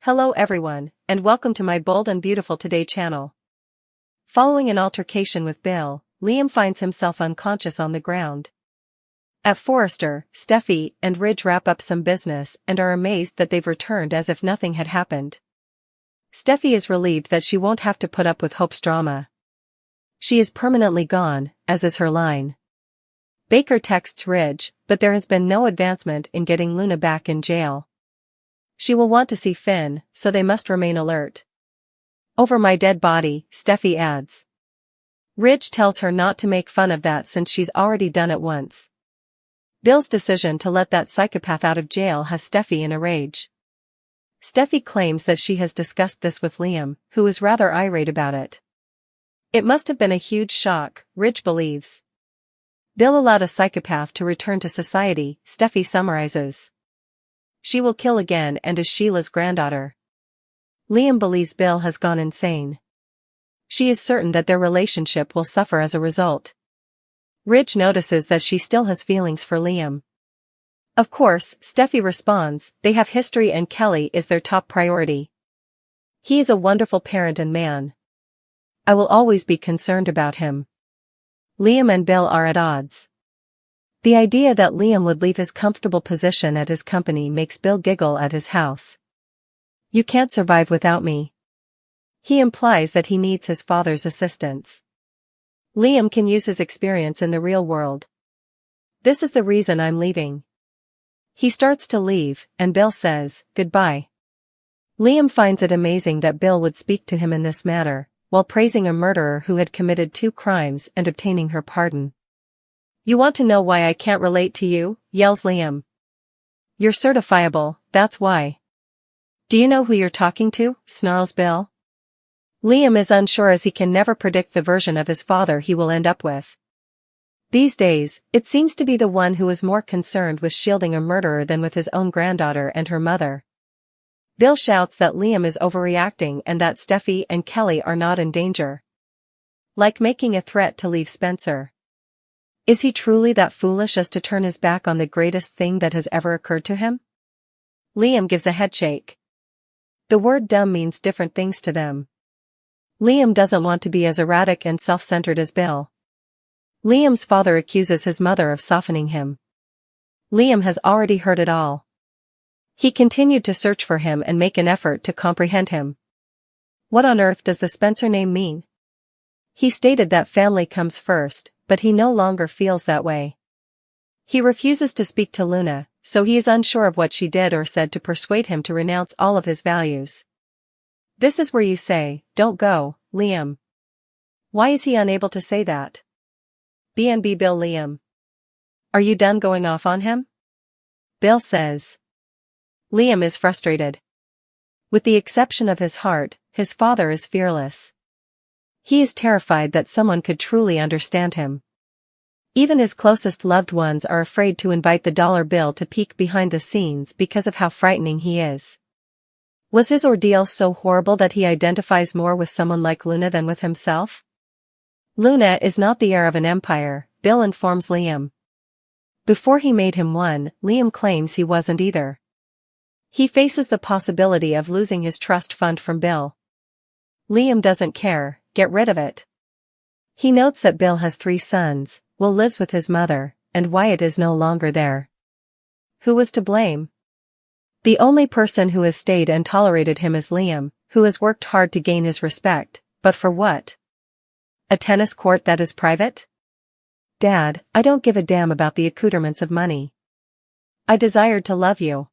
Hello everyone, and welcome to my Bold and Beautiful Today channel. Following an altercation with Bill, Liam finds himself unconscious on the ground. At Forrester, Steffy and Ridge wrap up some business and are amazed that they've returned as if nothing had happened. Steffy is relieved that she won't have to put up with Hope's drama. She is permanently gone, as is her line. Baker texts Ridge, but there has been no advancement in getting Luna back in jail. She will want to see Finn, so they must remain alert. Over my dead body, Steffy adds. Ridge tells her not to make fun of that since she's already done it once. Bill's decision to let that psychopath out of jail has Steffy in a rage. Steffy claims that she has discussed this with Liam, who is rather irate about it. It must have been a huge shock, Ridge believes. Bill allowed a psychopath to return to society, Steffy summarizes. She will kill again and is Sheila's granddaughter. Liam believes Bill has gone insane. She is certain that their relationship will suffer as a result. Ridge notices that she still has feelings for Liam. Of course, Steffy responds, they have history and Kelly is their top priority. He is a wonderful parent and man. I will always be concerned about him. Liam and Bill are at odds. The idea that Liam would leave his comfortable position at his company makes Bill giggle at his house. You can't survive without me. He implies that he needs his father's assistance. Liam can use his experience in the real world. This is the reason I'm leaving. He starts to leave, and Bill says, goodbye. Liam finds it amazing that Bill would speak to him in this matter, while praising a murderer who had committed 2 crimes and obtaining her pardon. You want to know why I can't relate to you? Yells Liam. You're certifiable, that's why. Do you know who you're talking to? Snarls Bill. Liam is unsure as he can never predict the version of his father he will end up with. These days, it seems to be the one who is more concerned with shielding a murderer than with his own granddaughter and her mother. Bill shouts that Liam is overreacting and that Steffy and Kelly are not in danger. Like making a threat to leave Spencer. Is he truly that foolish as to turn his back on the greatest thing that has ever occurred to him? Liam gives a headshake. The word dumb means different things to them. Liam doesn't want to be as erratic and self-centered as Bill. Liam's father accuses his mother of softening him. Liam has already heard it all. He continued to search for him and make an effort to comprehend him. What on earth does the Spencer name mean? He stated that family comes first, but he no longer feels that way. He refuses to speak to Luna, so he is unsure of what she did or said to persuade him to renounce all of his values. This is where you say, don't go, Liam. Why is he unable to say that? BNB Bill Liam. Are you done going off on him? Bill says. Liam is frustrated. With the exception of his heart, his father is fearless. He is terrified that someone could truly understand him. Even his closest loved ones are afraid to invite the dollar bill to peek behind the scenes because of how frightening he is. Was his ordeal so horrible that he identifies more with someone like Luna than with himself? Luna is not the heir of an empire, Bill informs Liam. Before he made him one, Liam claims he wasn't either. He faces the possibility of losing his trust fund from Bill. Liam doesn't care, get rid of it. He notes that Bill has 3 sons, Will lives with his mother, and Wyatt is no longer there. Who was to blame? The only person who has stayed and tolerated him is Liam, who has worked hard to gain his respect, but for what? A tennis court that is private? Dad, I don't give a damn about the accoutrements of money. I desired to love you.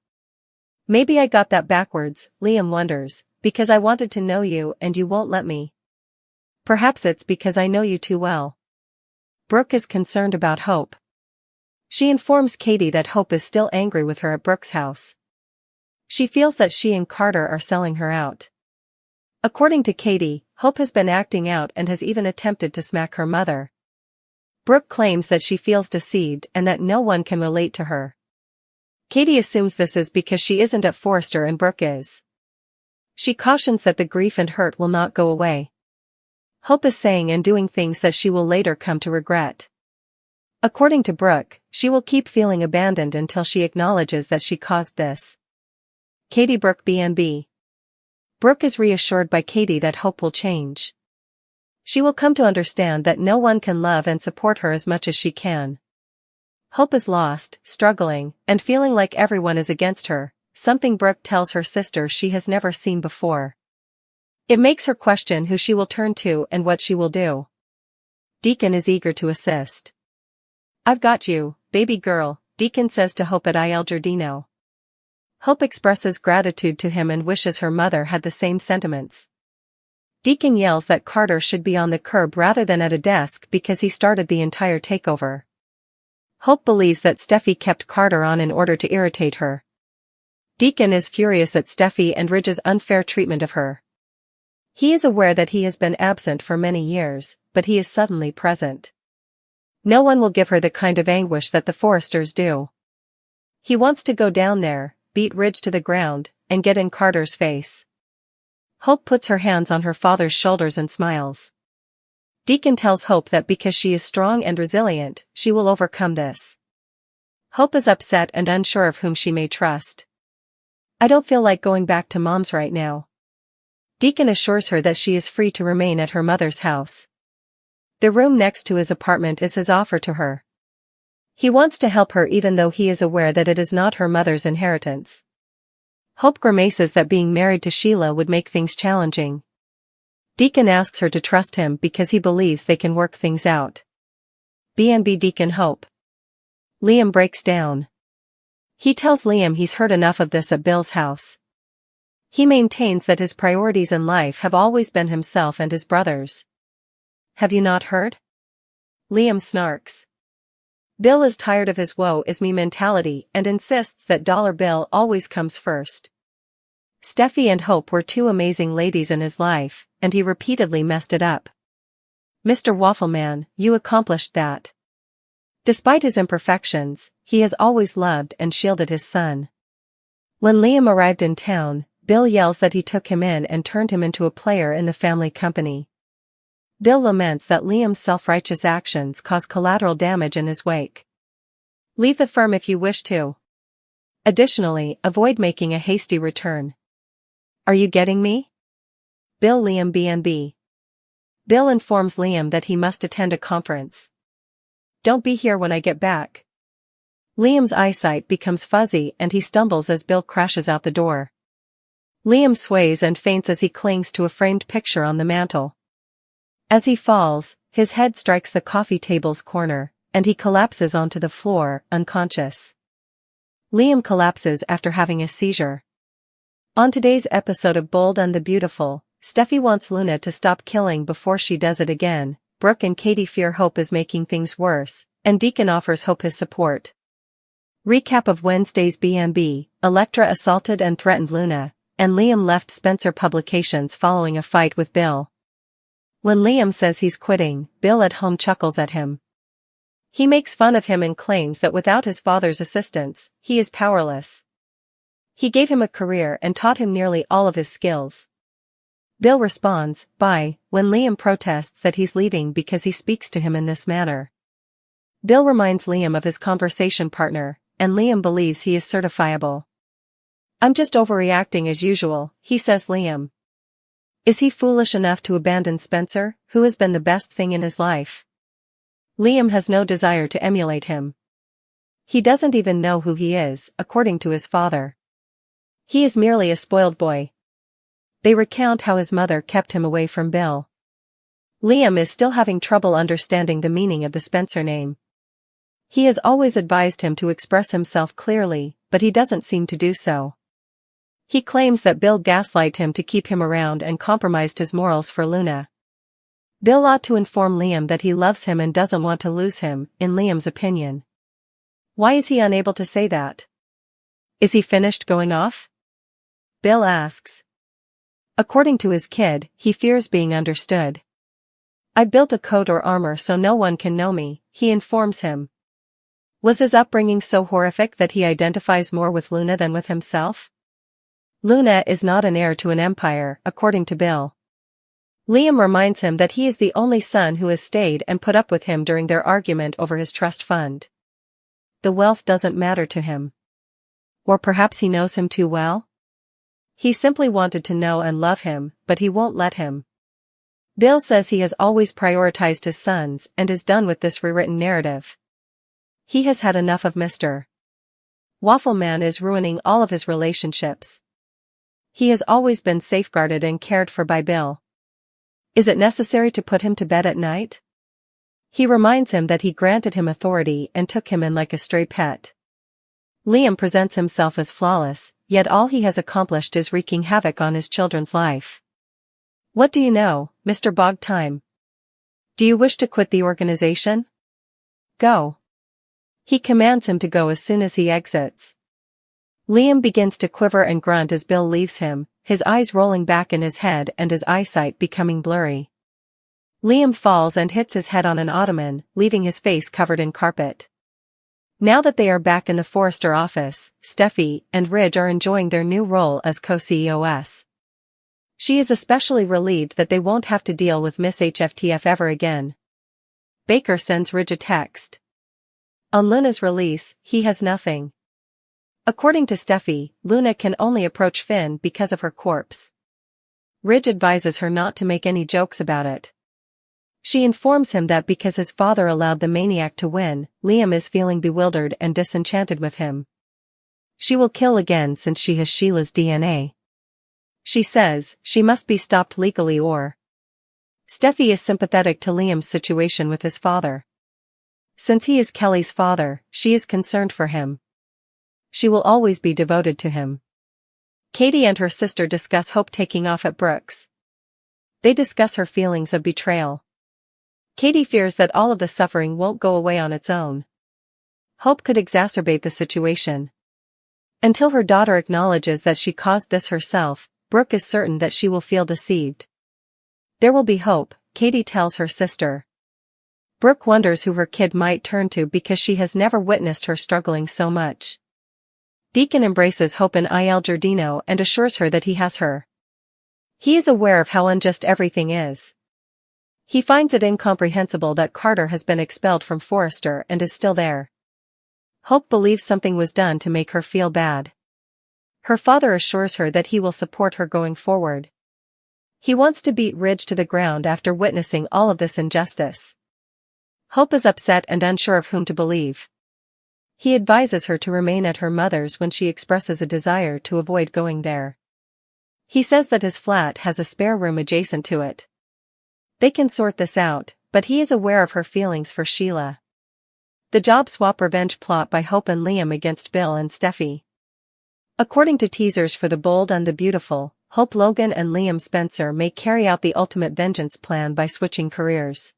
Maybe I got that backwards, Liam wonders, because I wanted to know you and you won't let me. Perhaps it's because I know you too well. Brooke is concerned about Hope. She informs Katie that Hope is still angry with her at Brooke's house. She feels that she and Carter are selling her out. According to Katie, Hope has been acting out and has even attempted to smack her mother. Brooke claims that she feels deceived and that no one can relate to her. Katie assumes this is because she isn't at Forrester and Brooke is. She cautions that the grief and hurt will not go away. Hope is saying and doing things that she will later come to regret. According to Brooke, she will keep feeling abandoned until she acknowledges that she caused this. Katie Brooke BNB. Brooke is reassured by Katie that hope will change. She will come to understand that no one can love and support her as much as she can. Hope is lost, struggling, and feeling like everyone is against her, something Brooke tells her sister she has never seen before. It makes her question who she will turn to and what she will do. Deacon is eager to assist. "I've got you, baby girl," Deacon says to Hope at Il Giardino. Hope expresses gratitude to him and wishes her mother had the same sentiments. Deacon yells that Carter should be on the curb rather than at a desk because he started the entire takeover. Hope believes that Steffy kept Carter on in order to irritate her. Deacon is furious at Steffy and Ridge's unfair treatment of her. He is aware that he has been absent for many years, but he is suddenly present. No one will give her the kind of anguish that the Forresters do. He wants to go down there, beat Ridge to the ground, and get in Carter's face. Hope puts her hands on her father's shoulders and smiles. Deacon tells Hope that because she is strong and resilient, she will overcome this. Hope is upset and unsure of whom she may trust. "I don't feel like going back to Mom's right now." Deacon assures her that she is free to remain at her mother's house. The room next to his apartment is his offer to her. He wants to help her even though he is aware that it is not her mother's inheritance. Hope grimaces that being married to Sheila would make things challenging. Deacon asks her to trust him because he believes they can work things out. B&B Deacon Hope. Liam breaks down. He tells Liam he's heard enough of this at Bill's house. He maintains that his priorities in life have always been himself and his brothers. "Have you not heard?" Liam snarks. Bill is tired of his woe is me mentality and insists that Dollar Bill always comes first. Steffy and Hope were two amazing ladies in his life, and he repeatedly messed it up. "Mr. Waffleman, you accomplished that." Despite his imperfections, he has always loved and shielded his son. When Liam arrived in town, Bill yells that he took him in and turned him into a player in the family company. Bill laments that Liam's self-righteous actions cause collateral damage in his wake. "Leave the firm if you wish to. Additionally, avoid making a hasty return." "Are you getting me?" Bill Liam B&B. Bill informs Liam that he must attend a conference. "Don't be here when I get back." Liam's eyesight becomes fuzzy and he stumbles as Bill crashes out the door. Liam sways and faints as he clings to a framed picture on the mantel. As he falls, his head strikes the coffee table's corner, and he collapses onto the floor, unconscious. Liam collapses after having a seizure. On today's episode of Bold and the Beautiful, Steffy wants Luna to stop killing before she does it again. Brooke and Katie fear Hope is making things worse, and Deacon offers Hope his support. Recap of Wednesday's B&B: Elektra assaulted and threatened Luna, and Liam left Spencer Publications following a fight with Bill. When Liam says he's quitting, Bill at home chuckles at him. He makes fun of him and claims that without his father's assistance, he is powerless. He gave him a career and taught him nearly all of his skills. Bill responds, "Bye," when Liam protests that he's leaving because he speaks to him in this manner. Bill reminds Liam of his conversation partner, and Liam believes he is certifiable. "I'm just overreacting as usual," he says Liam. Is he foolish enough to abandon Spencer, who has been the best thing in his life? Liam has no desire to emulate him. He doesn't even know who he is, according to his father. He is merely a spoiled boy. They recount how his mother kept him away from Bill. Liam is still having trouble understanding the meaning of the Spencer name. He has always advised him to express himself clearly, but he doesn't seem to do so. He claims that Bill gaslighted him to keep him around and compromised his morals for Luna. Bill ought to inform Liam that he loves him and doesn't want to lose him, in Liam's opinion. Why is he unable to say that? Is he finished going off? Bill asks. According to his kid, he fears being understood. "I built a coat or armor so no one can know me," he informs him. Was his upbringing so horrific that he identifies more with Luna than with himself? Luna is not an heir to an empire, according to Bill. Liam reminds him that he is the only son who has stayed and put up with him during their argument over his trust fund. The wealth doesn't matter to him. Or perhaps he knows him too well? He simply wanted to know and love him, but he won't let him. Bill says he has always prioritized his sons and is done with this rewritten narrative. He has had enough of Mr. Waffle Man is ruining all of his relationships. He has always been safeguarded and cared for by Bill. Is it necessary to put him to bed at night? He reminds him that he granted him authority and took him in like a stray pet. Liam presents himself as flawless, yet all he has accomplished is wreaking havoc on his children's life. What do you know, Mr. Bog Time? Do you wish to quit the organization? Go. He commands him to go as soon as he exits. Liam begins to quiver and grunt as Bill leaves him, his eyes rolling back in his head and his eyesight becoming blurry. Liam falls and hits his head on an ottoman, leaving his face covered in carpet. Now that they are back in the Forrester office, Steffy and Ridge are enjoying their new role as co-CEOs. She is especially relieved that they won't have to deal with Miss HFTF ever again. Baker sends Ridge a text. On Luna's release, he has nothing. According to Steffy, Luna can only approach Finn because of her corpse. Ridge advises her not to make any jokes about it. She informs him that because his father allowed the maniac to win, Liam is feeling bewildered and disenchanted with him. She will kill again since she has Sheila's DNA. She says she must be stopped legally or. Steffy is sympathetic to Liam's situation with his father. Since he is Kelly's father, she is concerned for him. She will always be devoted to him. Katie and her sister discuss Hope taking off at Brooke's. They discuss her feelings of betrayal. Katie fears that all of the suffering won't go away on its own. Hope could exacerbate the situation. Until her daughter acknowledges that she caused this herself, Brooke is certain that she will feel deceived. There will be hope, Katie tells her sister. Brooke wonders who her kid might turn to because she has never witnessed her struggling so much. Deacon embraces Hope in Il Giardino and assures her that he has her. He is aware of how unjust everything is. He finds it incomprehensible that Carter has been expelled from Forrester and is still there. Hope believes something was done to make her feel bad. Her father assures her that he will support her going forward. He wants to beat Ridge to the ground after witnessing all of this injustice. Hope is upset and unsure of whom to believe. He advises her to remain at her mother's when she expresses a desire to avoid going there. He says that his flat has a spare room adjacent to it. They can sort this out, but he is aware of her feelings for Sheila. The job swap revenge plot by Hope and Liam against Bill and Steffy. According to teasers for The Bold and the Beautiful, Hope Logan and Liam Spencer may carry out the ultimate vengeance plan by switching careers.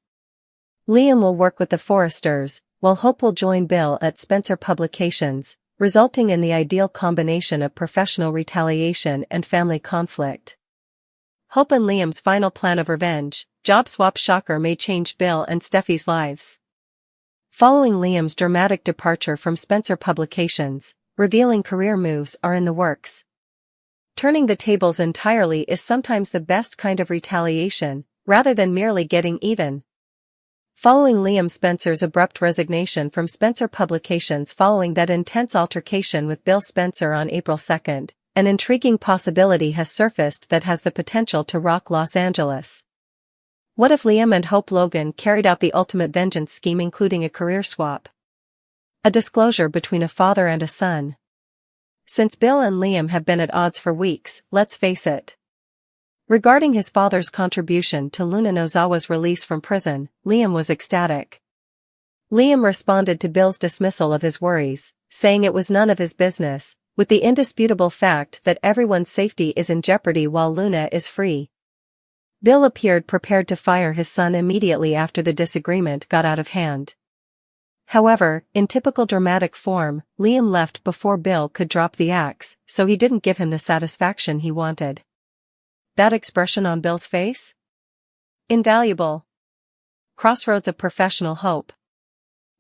Liam will work with the Forresters, while Hope will join Bill at Spencer Publications, resulting in the ideal combination of professional retaliation and family conflict. Hope and Liam's final plan of revenge, job swap shocker may change Bill and Steffy's lives. Following Liam's dramatic departure from Spencer Publications, revealing career moves are in the works. Turning the tables entirely is sometimes the best kind of retaliation, rather than merely getting even. Following Liam Spencer's abrupt resignation from Spencer Publications following that intense altercation with Bill Spencer on April 2nd, an intriguing possibility has surfaced that has the potential to rock Los Angeles. What if Liam and Hope Logan carried out the ultimate vengeance scheme, including a career swap? A disclosure between a father and a son. Since Bill and Liam have been at odds for weeks, let's face it. Regarding his father's contribution to Luna Nozawa's release from prison, Liam was ecstatic. Liam responded to Bill's dismissal of his worries, saying it was none of his business, with the indisputable fact that everyone's safety is in jeopardy while Luna is free. Bill appeared prepared to fire his son immediately after the disagreement got out of hand. However, in typical dramatic form, Liam left before Bill could drop the axe, so he didn't give him the satisfaction he wanted. That expression on Bill's face? Invaluable. Crossroads of professional hope.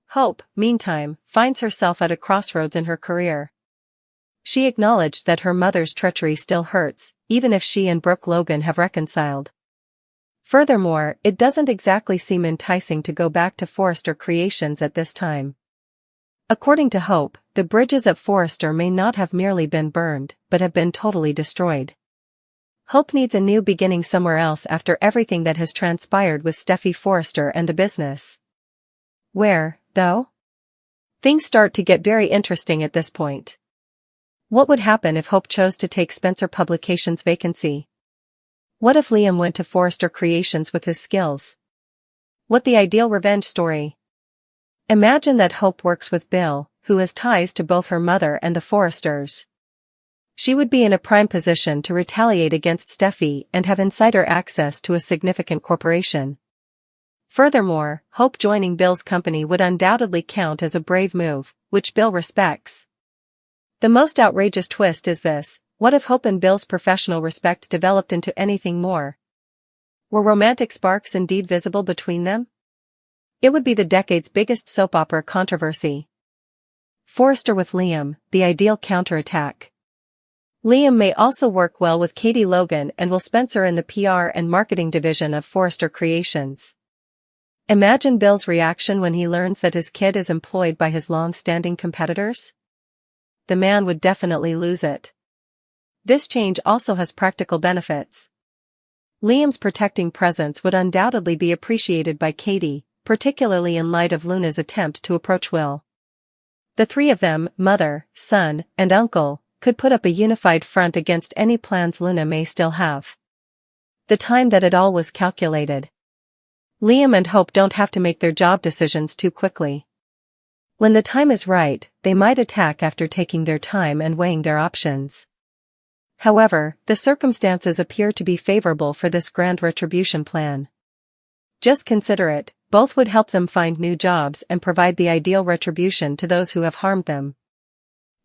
Hope, meantime, finds herself at a crossroads in her career. She acknowledged that her mother's treachery still hurts, even if she and Brooke Logan have reconciled. Furthermore, it doesn't exactly seem enticing to go back to Forrester Creations at this time. According to Hope, the bridges at Forrester may not have merely been burned, but have been totally destroyed. Hope needs a new beginning somewhere else after everything that has transpired with Steffy Forrester and the business. Where, though? Things start to get very interesting at this point. What would happen if Hope chose to take Spencer Publications' vacancy? What if Liam went to Forrester Creations with his skills? What the ideal revenge story? Imagine that Hope works with Bill, who has ties to both her mother and the Forresters. She would be in a prime position to retaliate against Steffy and have insider access to a significant corporation. Furthermore, Hope joining Bill's company would undoubtedly count as a brave move, which Bill respects. The most outrageous twist is this: what if Hope and Bill's professional respect developed into anything more? Were romantic sparks indeed visible between them? It would be the decade's biggest soap opera controversy. Forrester with Liam, the ideal counterattack. Liam may also work well with Katie Logan and Will Spencer in the PR and marketing division of Forrester Creations. Imagine Bill's reaction when he learns that his kid is employed by his long-standing competitors. The man would definitely lose it. This change also has practical benefits. Liam's protecting presence would undoubtedly be appreciated by Katie, particularly in light of Luna's attempt to approach Will. The three of them, mother, son, and uncle, could put up a unified front against any plans Luna may still have. The time that it all was calculated. Liam and Hope don't have to make their job decisions too quickly. When the time is right, they might attack after taking their time and weighing their options. However, the circumstances appear to be favorable for this grand retribution plan. Just consider it, both would help them find new jobs and provide the ideal retribution to those who have harmed them.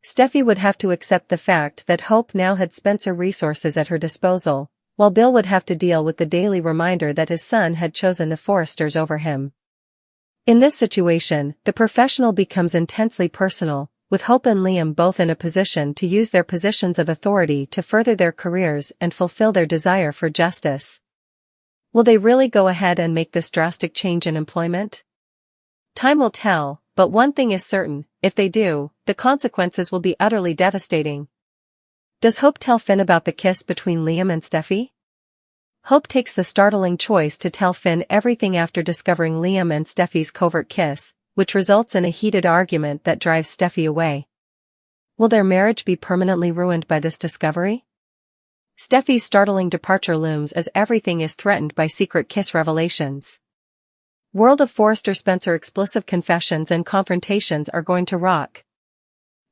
Steffy would have to accept the fact that Hope now had Spencer resources at her disposal, while Bill would have to deal with the daily reminder that his son had chosen the Forresters over him. In this situation, the professional becomes intensely personal, with Hope and Liam both in a position to use their positions of authority to further their careers and fulfill their desire for justice. Will they really go ahead and make this drastic change in employment? Time will tell, but one thing is certain: if they do, the consequences will be utterly devastating. Does Hope tell Finn about the kiss between Liam and Steffy? Hope takes the startling choice to tell Finn everything after discovering Liam and Steffy's covert kiss, which results in a heated argument that drives Steffy away. Will their marriage be permanently ruined by this discovery? Steffy's startling departure looms as everything is threatened by secret kiss revelations. World of Forrester Spencer explosive confessions and confrontations are going to rock.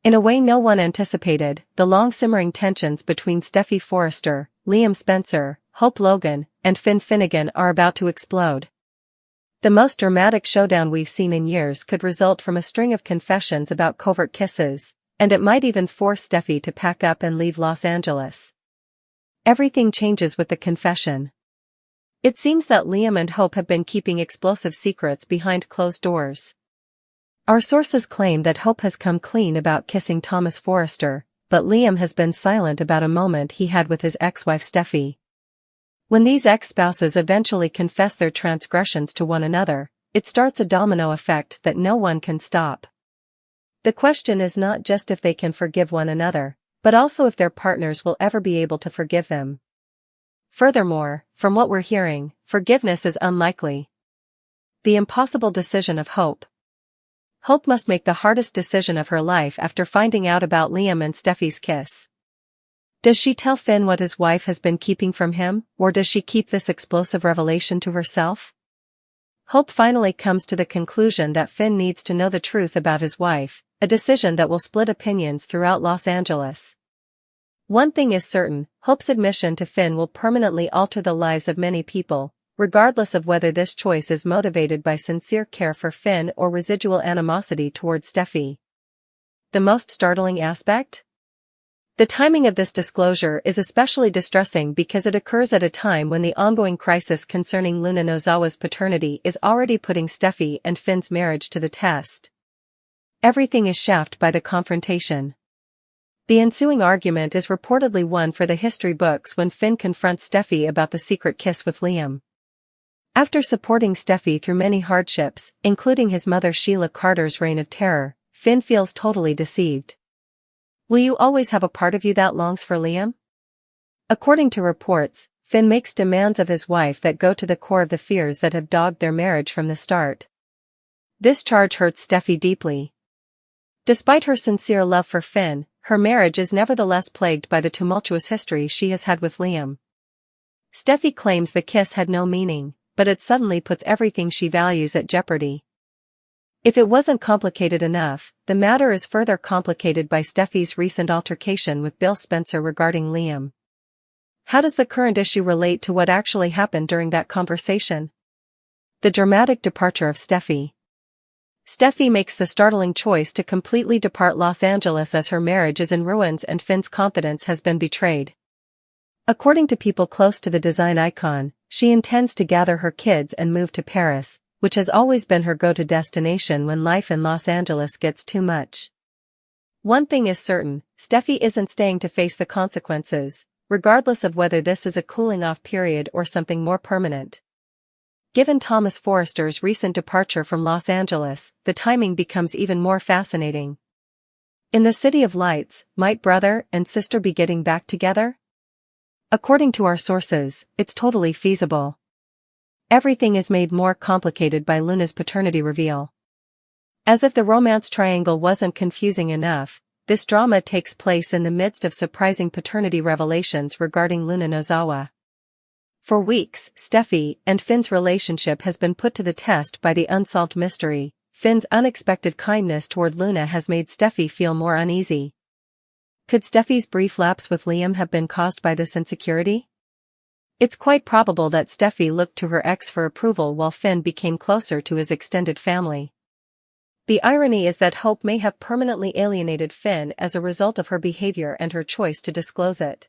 In a way no one anticipated, the long-simmering tensions between Steffy Forrester, Liam Spencer, Hope Logan, and Finn Finnegan are about to explode. The most dramatic showdown we've seen in years could result from a string of confessions about covert kisses, and it might even force Steffy to pack up and leave Los Angeles. Everything changes with the confession. It seems that Liam and Hope have been keeping explosive secrets behind closed doors. Our sources claim that Hope has come clean about kissing Thomas Forrester, but Liam has been silent about a moment he had with his ex-wife Steffy. When these ex-spouses eventually confess their transgressions to one another, it starts a domino effect that no one can stop. The question is not just if they can forgive one another, but also if their partners will ever be able to forgive them. Furthermore, from what we're hearing, forgiveness is unlikely. The impossible decision of Hope. Hope must make the hardest decision of her life after finding out about Liam and Steffy's kiss. Does she tell Finn what his wife has been keeping from him, or does she keep this explosive revelation to herself? Hope finally comes to the conclusion that Finn needs to know the truth about his wife, a decision that will split opinions throughout Los Angeles. One thing is certain: Hope's admission to Finn will permanently alter the lives of many people, regardless of whether this choice is motivated by sincere care for Finn or residual animosity towards Steffy. The most startling aspect? The timing of this disclosure is especially distressing because it occurs at a time when the ongoing crisis concerning Luna Nozawa's paternity is already putting Steffy and Finn's marriage to the test. Everything is shafted by the confrontation. The ensuing argument is reportedly one for the history books when Finn confronts Steffy about the secret kiss with Liam. After supporting Steffy through many hardships, including his mother Sheila Carter's reign of terror, Finn feels totally deceived. Will you always have a part of you that longs for Liam? According to reports, Finn makes demands of his wife that go to the core of the fears that have dogged their marriage from the start. This charge hurts Steffy deeply. Despite her sincere love for Finn, her marriage is nevertheless plagued by the tumultuous history she has had with Liam. Steffy claims the kiss had no meaning, but it suddenly puts everything she values at jeopardy. If it wasn't complicated enough, the matter is further complicated by Steffy's recent altercation with Bill Spencer regarding Liam. How does the current issue relate to what actually happened during that conversation? The dramatic departure of Steffy. Steffy makes the startling choice to completely depart Los Angeles as her marriage is in ruins and Finn's confidence has been betrayed. According to people close to the design icon, she intends to gather her kids and move to Paris, which has always been her go-to destination when life in Los Angeles gets too much. One thing is certain, Steffy isn't staying to face the consequences, regardless of whether this is a cooling-off period or something more permanent. Given Thomas Forrester's recent departure from Los Angeles, the timing becomes even more fascinating. In the City of Lights, might brother and sister be getting back together? According to our sources, it's totally feasible. Everything is made more complicated by Luna's paternity reveal. As if the romance triangle wasn't confusing enough, this drama takes place in the midst of surprising paternity revelations regarding Luna Nozawa. For weeks, Steffy and Finn's relationship has been put to the test by the unsolved mystery. Finn's unexpected kindness toward Luna has made Steffy feel more uneasy. Could Steffy's brief lapse with Liam have been caused by this insecurity? It's quite probable that Steffy looked to her ex for approval while Finn became closer to his extended family. The irony is that Hope may have permanently alienated Finn as a result of her behavior and her choice to disclose it.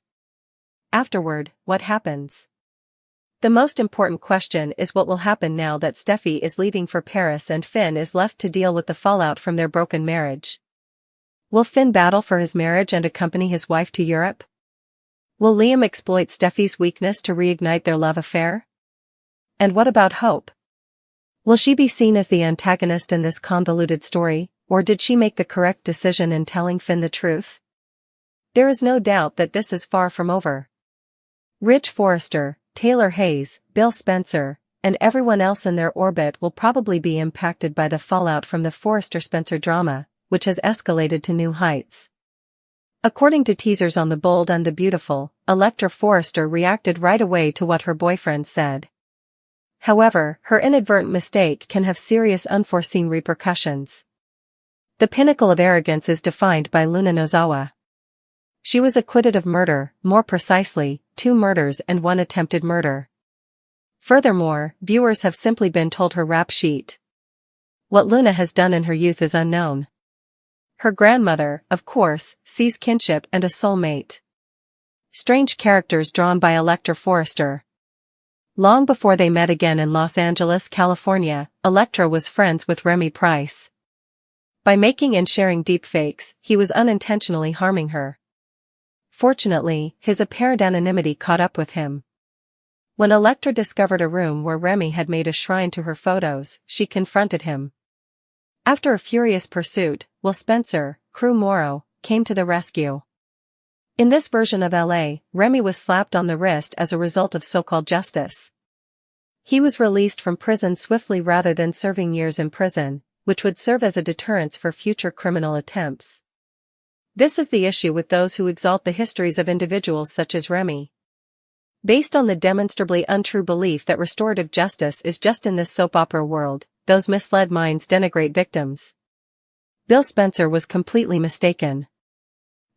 Afterward, what happens? The most important question is what will happen now that Steffy is leaving for Paris and Finn is left to deal with the fallout from their broken marriage. Will Finn battle for his marriage and accompany his wife to Europe? Will Liam exploit Steffy's weakness to reignite their love affair? And what about Hope? Will she be seen as the antagonist in this convoluted story, or did she make the correct decision in telling Finn the truth? There is no doubt that this is far from over. Rich Forrester, Taylor Hayes, Bill Spencer, and everyone else in their orbit will probably be impacted by the fallout from the Forrester-Spencer drama, which has escalated to new heights. According to teasers on The Bold and the Beautiful, Electra Forrester reacted right away to what her boyfriend said. However, her inadvertent mistake can have serious unforeseen repercussions. The pinnacle of arrogance is defined by Luna Nozawa. She was acquitted of murder, more precisely, 2 murders and 1 attempted murder. Furthermore, viewers have simply been told her rap sheet. What Luna has done in her youth is unknown. Her grandmother, of course, sees kinship and a soulmate. Strange characters drawn by Electra Forrester. Long before they met again in Los Angeles, California, Electra was friends with Remy Price. By making and sharing deepfakes, he was unintentionally harming her. Fortunately, his apparent anonymity caught up with him. When Electra discovered a room where Remy had made a shrine to her photos, she confronted him. After a furious pursuit, Will Spencer, Crew Morrow, came to the rescue. In this version of LA, Remy was slapped on the wrist as a result of so-called justice. He was released from prison swiftly rather than serving years in prison, which would serve as a deterrence for future criminal attempts. This is the issue with those who exalt the histories of individuals such as Remy. Based on the demonstrably untrue belief that restorative justice is just in this soap opera world, those misled minds denigrate victims. Bill Spencer was completely mistaken.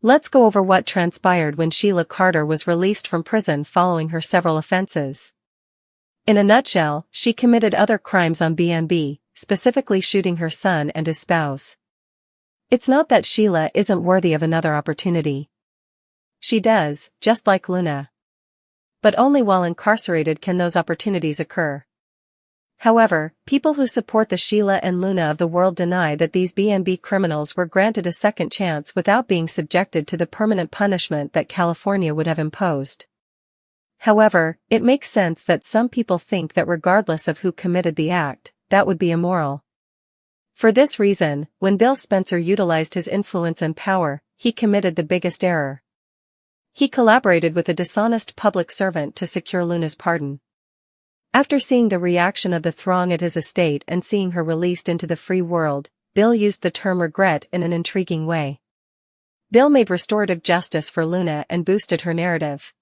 Let's go over what transpired when Sheila Carter was released from prison following her several offenses. In a nutshell, she committed other crimes on BNB, specifically shooting her son and his spouse. It's not that Sheila isn't worthy of another opportunity. She does, just like Luna. But only while incarcerated can those opportunities occur. However, people who support the Sheila and Luna of the world deny that these BNB criminals were granted a second chance without being subjected to the permanent punishment that California would have imposed. However, it makes sense that some people think that regardless of who committed the act, that would be immoral. For this reason, when Bill Spencer utilized his influence and power, he committed the biggest error. He collaborated with a dishonest public servant to secure Luna's pardon. After seeing the reaction of the throng at his estate and seeing her released into the free world, Bill used the term regret in an intriguing way. Bill made restorative justice for Luna and boosted her narrative.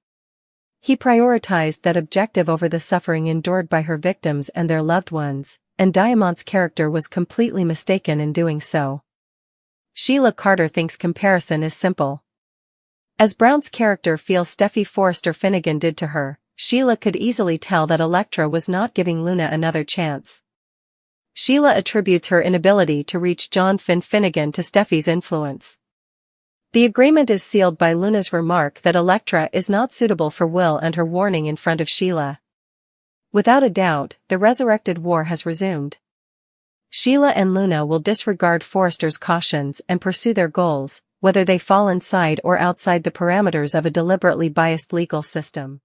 He prioritized that objective over the suffering endured by her victims and their loved ones, and Diamant's character was completely mistaken in doing so. Sheila Carter thinks comparison is simple. As Brown's character feels Steffy Forrester Finnegan did to her, Sheila could easily tell that Elektra was not giving Luna another chance. Sheila attributes her inability to reach John Finnegan to Steffy's influence. The agreement is sealed by Luna's remark that Elektra is not suitable for Will and her warning in front of Sheila. Without a doubt, the resurrected war has resumed. Sheila and Luna will disregard Forrester's cautions and pursue their goals, whether they fall inside or outside the parameters of a deliberately biased legal system.